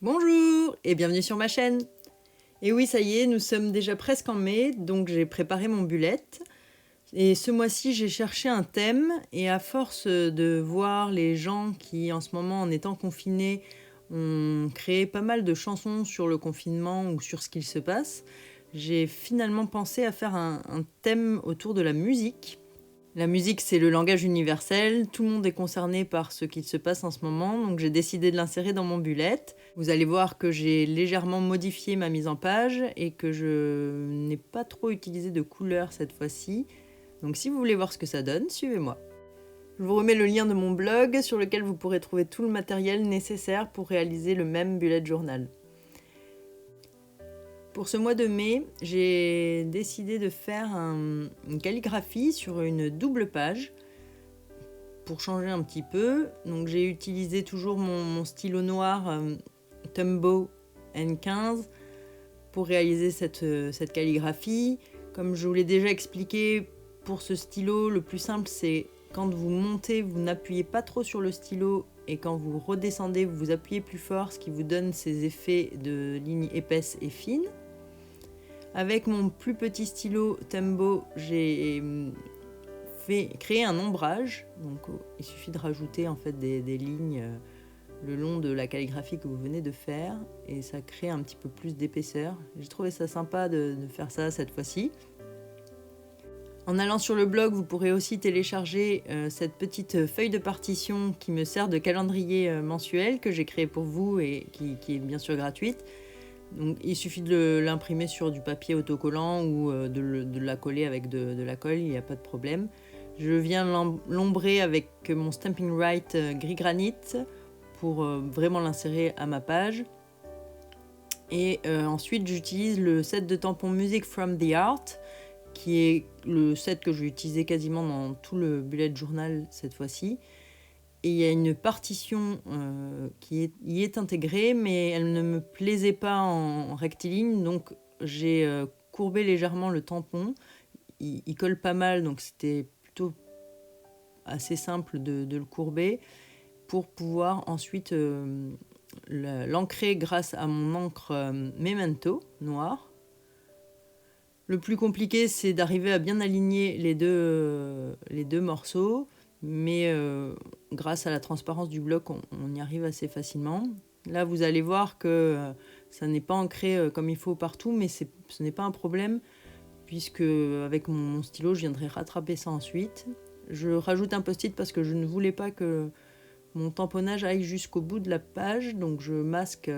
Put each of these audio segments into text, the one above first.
Bonjour et bienvenue sur ma chaîne. Et oui, ça y est, nous sommes déjà presque en mai, donc j'ai préparé mon bullet. Et ce mois-ci, j'ai cherché un thème et à force de voir les gens qui, en ce moment, en étant confinés, ont créé pas mal de chansons sur le confinement ou sur ce qu'il se passe, j'ai finalement pensé à faire un thème autour de la musique. La musique, c'est le langage universel, tout le monde est concerné par ce qu'il se passe en ce moment, donc j'ai décidé de l'insérer dans mon bullet. Vous allez voir que j'ai légèrement modifié ma mise en page et que je n'ai pas trop utilisé de couleurs cette fois-ci. Donc si vous voulez voir ce que ça donne, suivez-moi. Je vous remets le lien de mon blog sur lequel vous pourrez trouver tout le matériel nécessaire pour réaliser le même bullet journal. Pour ce mois de mai, j'ai décidé de faire une calligraphie sur une double page pour changer un petit peu. Donc j'ai utilisé toujours mon stylo noir Tombow N15 pour réaliser cette calligraphie. Comme je vous l'ai déjà expliqué, pour ce stylo, le plus simple c'est quand vous montez, vous n'appuyez pas trop sur le stylo et quand vous redescendez, vous appuyez plus fort, ce qui vous donne ces effets de lignes épaisses et fines. Avec mon plus petit stylo Tombow, j'ai créé un ombrage. Donc il suffit de rajouter en fait des lignes le long de la calligraphie que vous venez de faire et ça crée un petit peu plus d'épaisseur. J'ai trouvé ça sympa de faire ça cette fois-ci. En allant sur le blog, vous pourrez aussi télécharger cette petite feuille de partition qui me sert de calendrier mensuel que j'ai créé pour vous et qui est bien sûr gratuite. Donc, il suffit de l'imprimer sur du papier autocollant ou de la coller avec de la colle, il n'y a pas de problème. Je viens l'ombrer avec mon Stampin' Write gris granit pour vraiment l'insérer à ma page. Et ensuite, j'utilise le set de tampons Music from the Art, qui est le set que je vais utiliser quasiment dans tout le bullet journal cette fois-ci. Et il y a une partition qui y est intégrée, mais elle ne me plaisait pas en rectiligne, donc j'ai courbé légèrement le tampon. Il colle pas mal, donc c'était plutôt assez simple de le courber pour pouvoir ensuite l'ancrer grâce à mon encre Memento noire. Le plus compliqué, c'est d'arriver à bien aligner les deux morceaux. Mais grâce à la transparence du bloc, on y arrive assez facilement. Là, vous allez voir que ça n'est pas ancré comme il faut partout, mais ce n'est pas un problème, puisque avec mon stylo, je viendrai rattraper ça ensuite. Je rajoute un post-it parce que je ne voulais pas que mon tamponnage aille jusqu'au bout de la page, donc je masque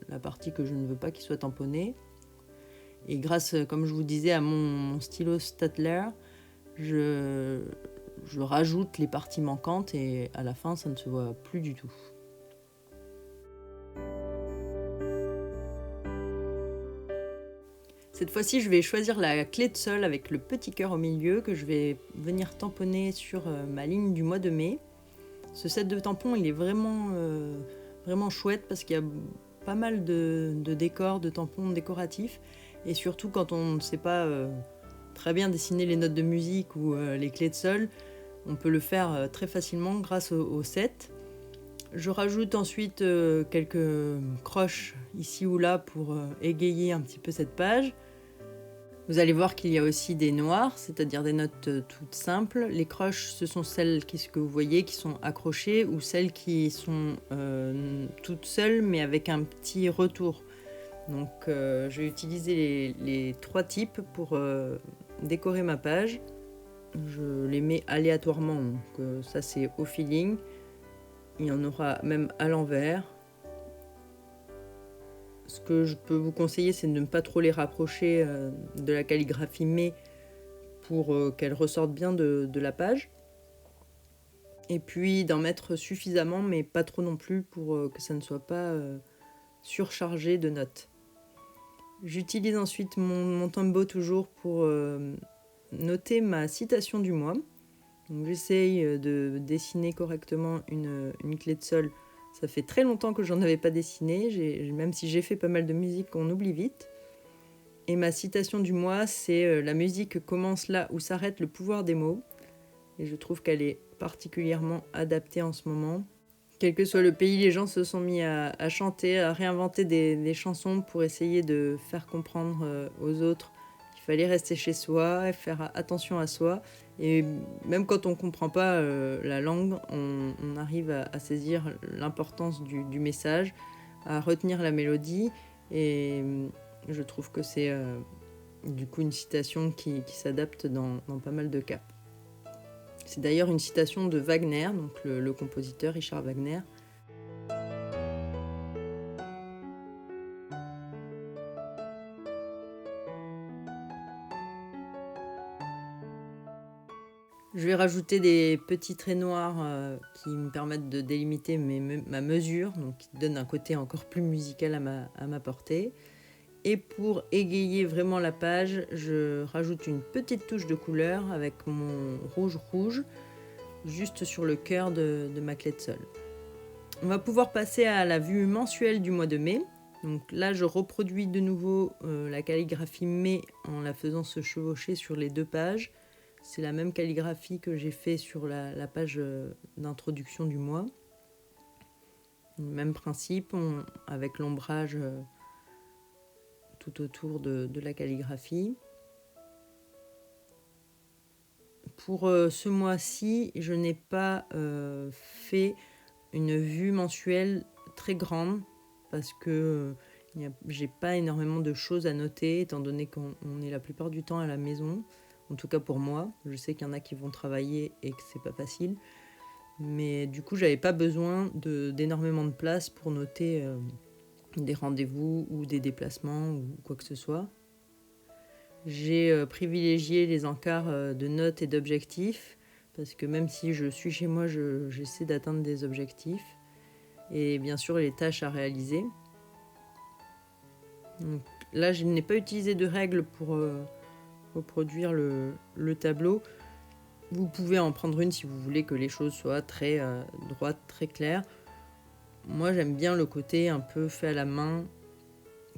la partie que je ne veux pas qu'il soit tamponné. Et grâce, comme je vous disais, à mon stylo Staedtler, je rajoute les parties manquantes et à la fin ça ne se voit plus du tout. Cette fois-ci je vais choisir la clé de sol avec le petit cœur au milieu que je vais venir tamponner sur ma ligne du mois de mai. Ce set de tampons il est vraiment chouette parce qu'il y a pas mal de décors, de tampons décoratifs et surtout quand on ne sait pas très bien dessiner les notes de musique ou les clés de sol, on peut le faire très facilement grâce au set. Je rajoute ensuite quelques croches ici ou là pour égayer un petit peu cette page. Vous allez voir qu'il y a aussi des noirs, c'est-à-dire des notes toutes simples. Les croches, ce sont celles que vous voyez qui sont accrochées ou celles qui sont toutes seules mais avec un petit retour. Donc je vais utiliser les trois types pour décorer ma page. Je les mets aléatoirement, donc ça c'est au feeling. Il y en aura même à l'envers. Ce que je peux vous conseiller, c'est de ne pas trop les rapprocher de la calligraphie mais pour qu'elle ressorte bien de la page. Et puis d'en mettre suffisamment, mais pas trop non plus pour que ça ne soit pas surchargé de notes. J'utilise ensuite mon Tombow toujours pour noter ma citation du mois. J'essaye de dessiner correctement une clé de sol. Ça fait très longtemps que j'en avais pas dessiné, même si j'ai fait pas mal de musique, on oublie vite. Et ma citation du mois, c'est la musique commence là où s'arrête le pouvoir des mots. Et je trouve qu'elle est particulièrement adaptée en ce moment, quel que soit le pays, les gens se sont mis à chanter, à réinventer des chansons pour essayer de faire comprendre aux autres qu'il fallait rester chez soi et faire attention à soi. Et même quand on ne comprend pas la langue, on arrive à saisir l'importance du message, à retenir la mélodie. Et je trouve que c'est du coup une citation qui s'adapte dans pas mal de cas. C'est d'ailleurs une citation de Wagner, donc le compositeur Richard Wagner. Je vais rajouter des petits traits noirs qui me permettent de délimiter ma mesure, donc qui donnent un côté encore plus musical à ma portée. Et pour égayer vraiment la page, je rajoute une petite touche de couleur avec mon rouge juste sur le cœur de ma clé de sol. On va pouvoir passer à la vue mensuelle du mois de mai. Donc là, je reproduis de nouveau la calligraphie mai en la faisant se chevaucher sur les 2 pages. C'est la même calligraphie que j'ai fait sur la page d'introduction du mois. Même principe, avec l'ombrage tout autour de la calligraphie. Pour ce mois-ci, je n'ai pas fait une vue mensuelle très grande parce que j'ai pas énormément de choses à noter étant donné qu'on est la plupart du temps à la maison. En tout cas pour moi, je sais qu'il y en a qui vont travailler et que c'est pas facile. Mais du coup, j'avais pas besoin d'énormément de place pour noter des rendez-vous ou des déplacements ou quoi que ce soit. J'ai privilégié les encarts de notes et d'objectifs parce que même si je suis chez moi, j'essaie d'atteindre des objectifs. Et bien sûr, les tâches à réaliser. Donc, là, je n'ai pas utilisé de règles pour reproduire le tableau. Vous pouvez en prendre une si vous voulez que les choses soient très droites, très claires. Moi, j'aime bien le côté un peu fait à la main,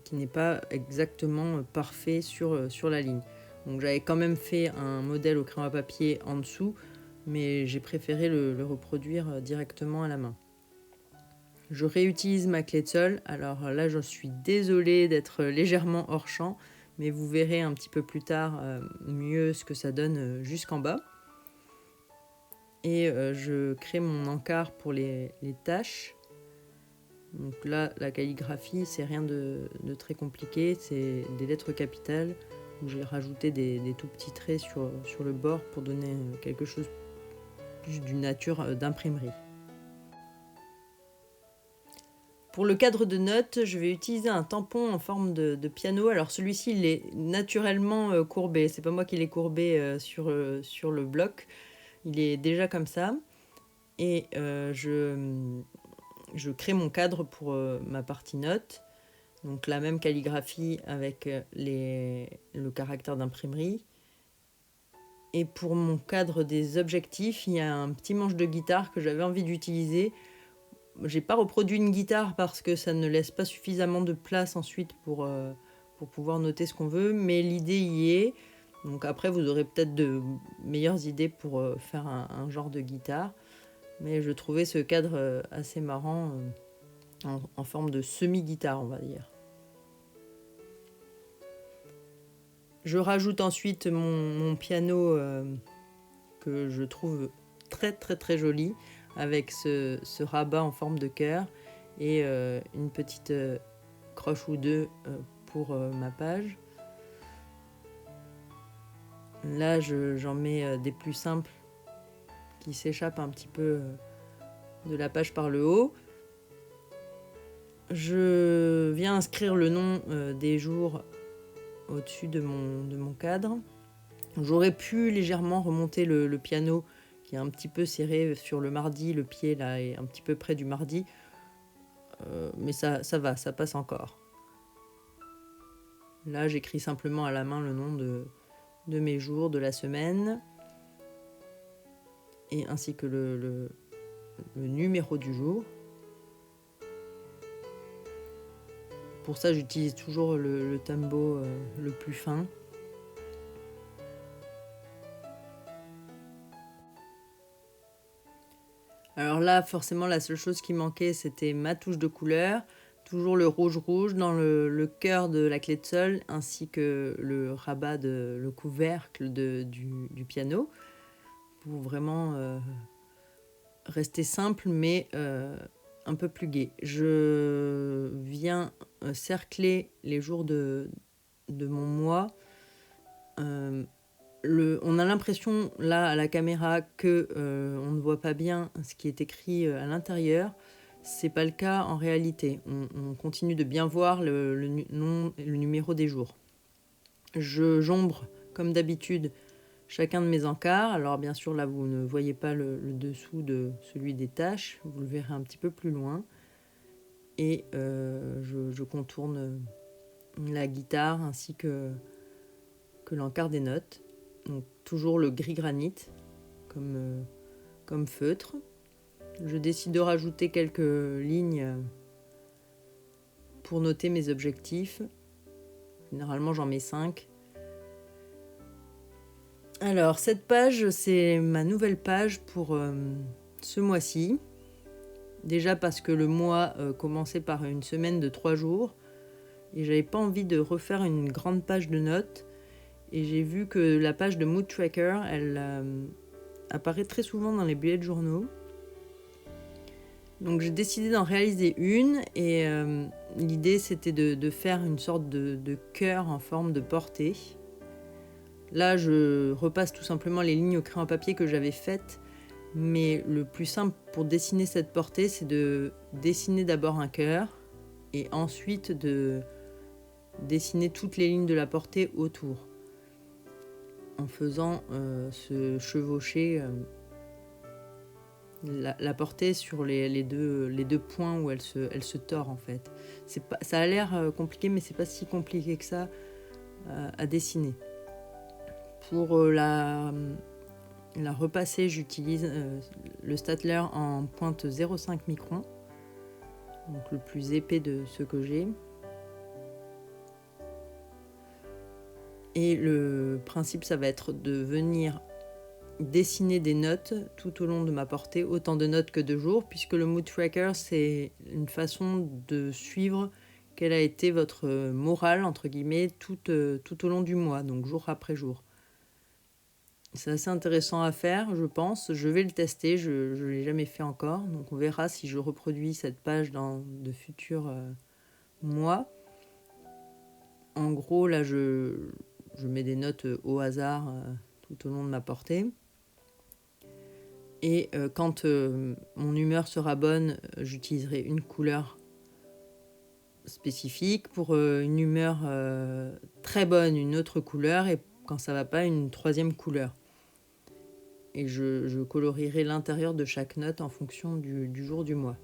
qui n'est pas exactement parfait sur la ligne. Donc j'avais quand même fait un modèle au crayon à papier en dessous, mais j'ai préféré le reproduire directement à la main. Je réutilise ma clé de sol. Alors là, je suis désolée d'être légèrement hors champ, mais vous verrez un petit peu plus tard mieux ce que ça donne jusqu'en bas. Et je crée mon encart pour les tâches. Donc là, la calligraphie, c'est rien de très compliqué, c'est des lettres capitales où j'ai rajouté des tout petits traits sur le bord pour donner quelque chose plus d'une nature d'imprimerie. Pour le cadre de notes, je vais utiliser un tampon en forme de piano. Alors celui-ci, il est naturellement courbé. C'est pas moi qui l'ai courbé sur le bloc. Il est déjà comme ça. Et je crée mon cadre pour ma partie notes. Donc la même calligraphie avec le caractère d'imprimerie. Et pour mon cadre des objectifs, il y a un petit manche de guitare que j'avais envie d'utiliser. J'ai pas reproduit une guitare parce que ça ne laisse pas suffisamment de place ensuite pour pouvoir noter ce qu'on veut, mais l'idée y est. Donc après, vous aurez peut-être de meilleures idées pour faire un genre de guitare. Mais je trouvais ce cadre assez marrant en forme de semi-guitare, on va dire. Je rajoute ensuite mon piano que je trouve très très très joli avec ce rabat en forme de cœur et une petite croche ou deux pour ma page. Là, j'en mets des plus simples qui s'échappent un petit peu de la page par le haut. Je viens inscrire le nom des jours au-dessus de mon cadre. J'aurais pu légèrement remonter le piano qui est un petit peu serré sur le mardi, le pied là est un petit peu près du mardi, mais ça va, ça passe encore. Là, j'écris simplement à la main le nom de mes jours, de la semaine, et ainsi que le numéro du jour. Pour ça, j'utilise toujours le Tombow le plus fin. Alors là, forcément, la seule chose qui manquait, c'était ma touche de couleur. Toujours le rouge dans le cœur de la clé de sol, ainsi que le rabat, le couvercle du piano, pour vraiment rester simple, mais un peu plus gai. Je viens cercler les jours de mon mois. On a l'impression, là, à la caméra, que on ne voit pas bien ce qui est écrit à l'intérieur. C'est pas le cas en réalité. On continue de bien voir le numéro des jours. Je jombre, comme d'habitude, chacun de mes encarts. Alors bien sûr, là, vous ne voyez pas le dessous de celui des taches. Vous le verrez un petit peu plus loin. Et je contourne la guitare ainsi que l'encart des notes. Donc, toujours le gris granit comme feutre. Je décide de rajouter quelques lignes pour noter mes objectifs. Généralement, j'en mets 5. Alors, cette page, c'est ma nouvelle page pour ce mois-ci. Déjà parce que le mois commençait par une semaine de 3 jours. Et j'avais pas envie de refaire une grande page de notes. Et j'ai vu que la page de Mood Tracker, elle apparaît très souvent dans les bullet journaux. Donc j'ai décidé d'en réaliser une et l'idée c'était de faire une sorte de cœur en forme de portée. Là je repasse tout simplement les lignes au crayon à papier que j'avais faites, mais le plus simple pour dessiner cette portée c'est de dessiner d'abord un cœur et ensuite de dessiner toutes les lignes de la portée autour, en faisant se chevaucher la portée sur les deux points où elle se tord en fait. Ça a l'air compliqué, mais c'est pas si compliqué que ça à dessiner. Pour la repasser, j'utilise le Staedtler en pointe 0,5 micron, donc le plus épais de ceux que j'ai. Et le principe, ça va être de venir dessiner des notes tout au long de ma portée, autant de notes que de jours, puisque le Mood Tracker, c'est une façon de suivre quel a été votre morale, entre guillemets, tout au long du mois, donc jour après jour. C'est assez intéressant à faire, je pense. Je vais le tester, je ne l'ai jamais fait encore, donc on verra si je reproduis cette page dans de futurs mois. En gros, là, je mets des notes au hasard tout au long de ma portée. Et quand mon humeur sera bonne, j'utiliserai une couleur spécifique. Pour une humeur très bonne, une autre couleur. Et quand ça va pas, une troisième couleur. Et je colorierai l'intérieur de chaque note en fonction du jour du mois.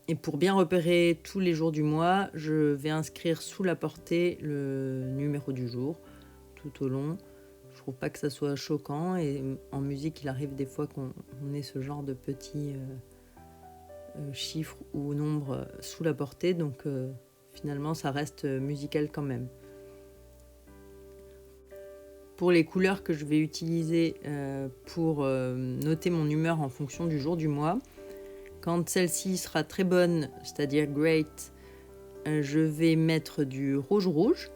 Et pour bien repérer tous les jours du mois, je vais inscrire sous la portée le numéro du jour tout au long. Je trouve pas que ça soit choquant, et en musique il arrive des fois qu'on ait ce genre de petits chiffres ou nombres sous la portée, donc finalement ça reste musical quand même. Pour les couleurs que je vais utiliser pour noter mon humeur en fonction du jour du mois, quand celle-ci sera très bonne, c'est-à-dire great, je vais mettre du rouge.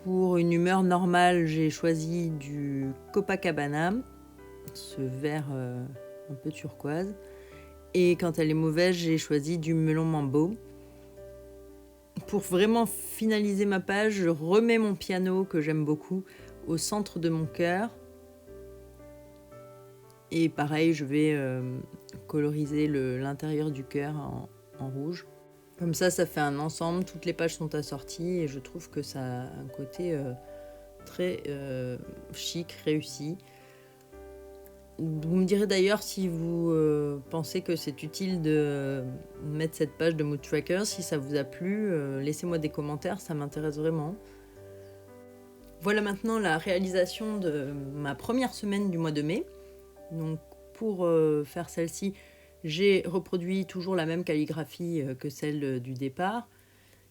Pour une humeur normale, j'ai choisi du Copacabana, ce vert un peu turquoise. Et quand elle est mauvaise, j'ai choisi du melon mambo. Pour vraiment finaliser ma page, je remets mon piano, que j'aime beaucoup, au centre de mon cœur. Et pareil, je vais coloriser l'intérieur du cœur en rouge. Comme ça fait un ensemble, toutes les pages sont assorties et je trouve que ça a un côté très chic, réussi. Vous me direz d'ailleurs si vous pensez que c'est utile de mettre cette page de Mood Tracker. Si ça vous a plu, laissez-moi des commentaires, ça m'intéresse vraiment. Voilà maintenant la réalisation de ma première semaine du mois de mai. Donc pour faire celle-ci, j'ai reproduit toujours la même calligraphie que celle du départ.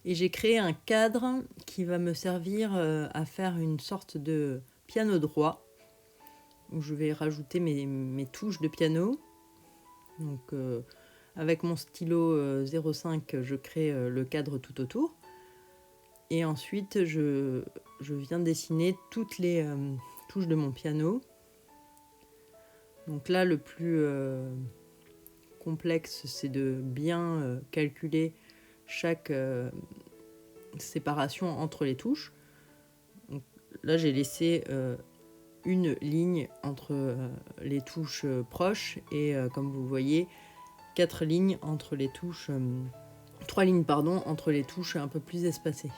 Et j'ai créé un cadre qui va me servir à faire une sorte de piano droit, où je vais rajouter mes touches de piano. Donc avec mon stylo 0,5, je crée le cadre tout autour. Et ensuite, je viens dessiner toutes les touches de mon piano. Donc là, le plus complexe, c'est de bien calculer chaque séparation entre les touches. Donc là, j'ai laissé une ligne entre les touches proches et comme vous voyez, 4 lignes entre les touches, 3 lignes entre les touches un peu plus espacées.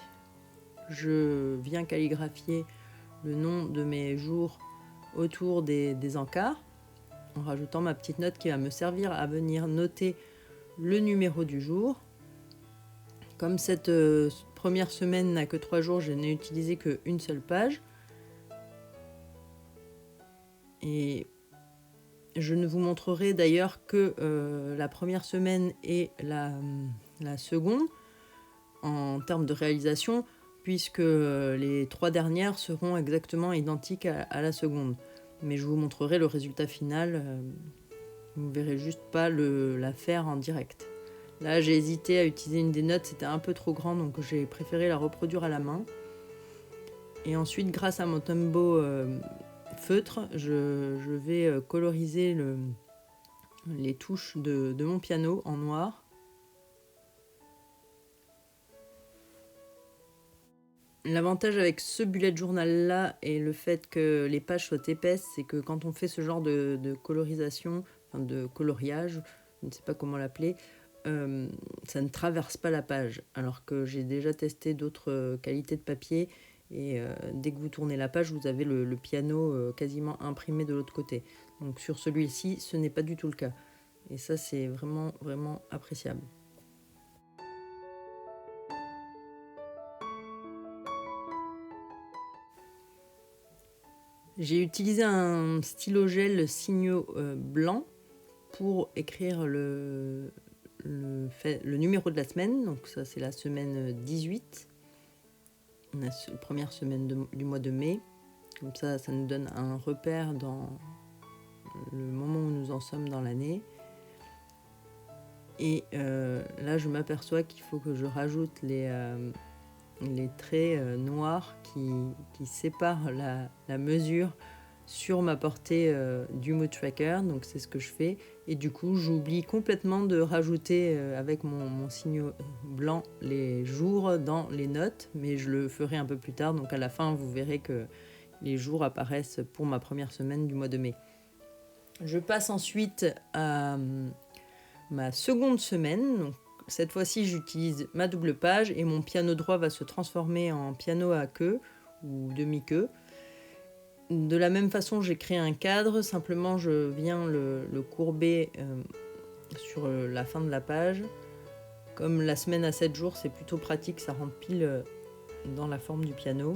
Je viens calligraphier le nom de mes jours autour des encarts en rajoutant ma petite note qui va me servir à venir noter le numéro du jour. Comme cette première semaine n'a que 3 jours, je n'ai utilisé qu'une seule page. Et je ne vous montrerai d'ailleurs que la première semaine et la seconde en termes de réalisation, puisque les 3 dernières seront exactement identiques à la seconde. Mais je vous montrerai le résultat final, vous ne verrez juste pas la faire en direct. Là, j'ai hésité à utiliser une des notes, c'était un peu trop grand, donc j'ai préféré la reproduire à la main. Et ensuite, grâce à mon Tombow feutre, je vais coloriser les touches de mon piano en noir. L'avantage avec ce bullet journal là et le fait que les pages soient épaisses, c'est que quand on fait ce genre de colorisation, enfin de coloriage, je ne sais pas comment l'appeler, ça ne traverse pas la page. Alors que j'ai déjà testé d'autres qualités de papier et dès que vous tournez la page, vous avez le piano quasiment imprimé de l'autre côté. Donc sur celui-ci, ce n'est pas du tout le cas. Et ça, c'est vraiment, vraiment appréciable. J'ai utilisé un stylo gel Signo blanc pour écrire le numéro de la semaine. Donc ça, c'est la semaine 18. La première semaine du mois de mai. Comme ça nous donne un repère dans le moment où nous en sommes dans l'année. Et là, je m'aperçois qu'il faut que je rajoute les traits noirs qui séparent la mesure sur ma portée du Mood Tracker. Donc c'est ce que je fais. Et du coup, j'oublie complètement de rajouter avec mon signe blanc les jours dans les notes. Mais je le ferai un peu plus tard. Donc à la fin, vous verrez que les jours apparaissent pour ma première semaine du mois de mai. Je passe ensuite à ma seconde semaine. Donc, cette fois-ci, j'utilise ma double page et mon piano droit va se transformer en piano à queue ou demi-queue. De la même façon, j'ai créé un cadre, simplement je viens le courber sur la fin de la page. Comme la semaine à 7 jours, c'est plutôt pratique, ça rentre pile dans la forme du piano.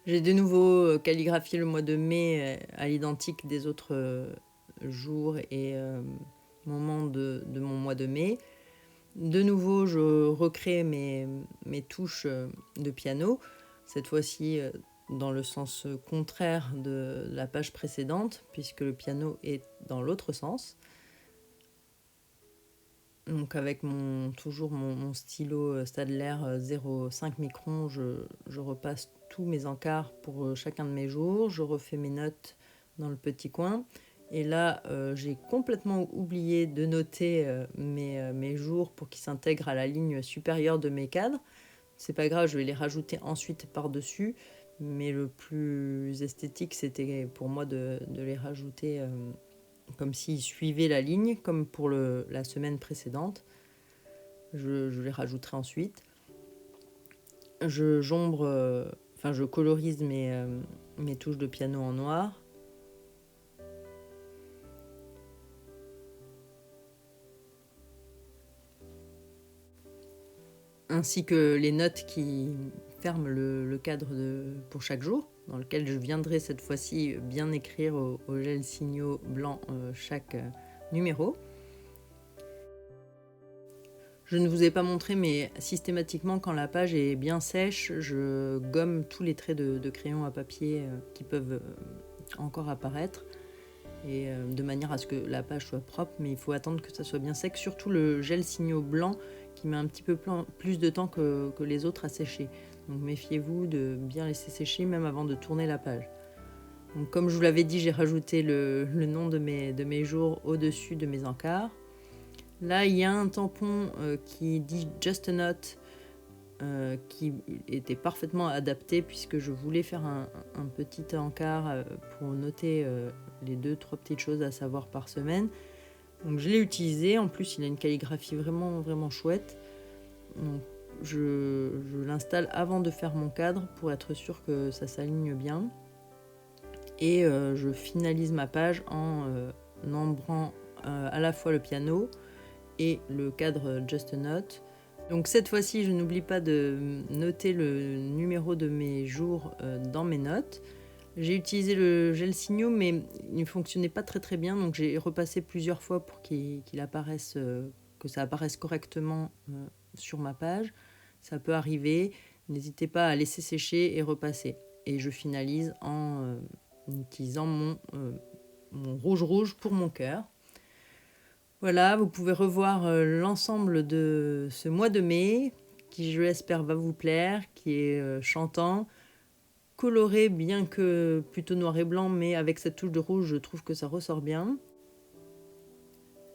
J'ai de nouveau calligraphié le mois de mai à l'identique des autres jours et moments de mon mois de mai. De nouveau, je recrée mes touches de piano, cette fois-ci dans le sens contraire de la page précédente, puisque le piano est dans l'autre sens. Donc avec toujours mon stylo Staedtler 0,5 microns, je repasse tous mes encarts pour chacun de mes jours, je refais mes notes dans le petit coin. Et là, j'ai complètement oublié de noter mes jours pour qu'ils s'intègrent à la ligne supérieure de mes cadres. C'est pas grave, je vais les rajouter ensuite par-dessus. Mais le plus esthétique, c'était pour moi de les rajouter comme s'ils suivaient la ligne, comme pour la semaine précédente. Je les rajouterai ensuite. Je colorise mes touches de piano en noir. Ainsi que les notes qui ferment le cadre pour chaque jour, dans lequel je viendrai cette fois-ci bien écrire au gel Signo blanc chaque numéro. Je ne vous ai pas montré, mais systématiquement, quand la page est bien sèche, je gomme tous les traits de crayon à papier qui peuvent encore apparaître, et de manière à ce que la page soit propre, mais il faut attendre que ça soit bien sec, surtout le gel signaux blanc qui met un petit peu plus de temps que les autres à sécher. Donc méfiez-vous de bien laisser sécher même avant de tourner la page. Donc, comme je vous l'avais dit, j'ai rajouté le nom de mes jours au-dessus de mes encarts. Là, il y a un tampon qui dit Just a Note, qui était parfaitement adapté puisque je voulais faire un petit encart pour noter les 2-3 petites choses à savoir par semaine. Donc je l'ai utilisé, en plus il a une calligraphie vraiment, vraiment chouette. Donc, je l'installe avant de faire mon cadre pour être sûr que ça s'aligne bien. Et je finalise ma page en nombrant à la fois le piano et le cadre Just a Note. Donc cette fois-ci, je n'oublie pas de noter le numéro de mes jours dans mes notes. J'ai utilisé le gel signaux, mais il ne fonctionnait pas très bien, donc j'ai repassé plusieurs fois pour qu'il apparaisse, que ça apparaisse correctement sur ma page. Ça peut arriver, n'hésitez pas à laisser sécher et repasser. Et je finalise en utilisant mon rouge pour mon cœur. Voilà, vous pouvez revoir l'ensemble de ce mois de mai, qui je l'espère va vous plaire, qui est chantant, coloré bien que plutôt noir et blanc, mais avec cette touche de rouge, je trouve que ça ressort bien.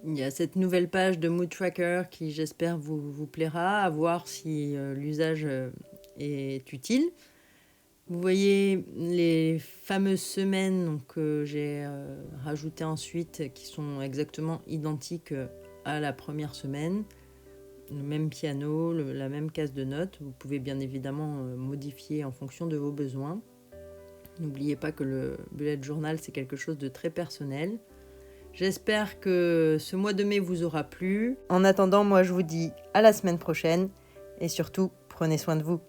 Il y a cette nouvelle page de Mood Tracker qui j'espère vous plaira, à voir si l'usage est utile. Vous voyez les fameuses semaines que j'ai rajoutées ensuite, qui sont exactement identiques à la première semaine. Le même piano, la même case de notes. Vous pouvez bien évidemment modifier en fonction de vos besoins. N'oubliez pas que le bullet journal, c'est quelque chose de très personnel. J'espère que ce mois de mai vous aura plu. En attendant, moi je vous dis à la semaine prochaine et surtout, prenez soin de vous.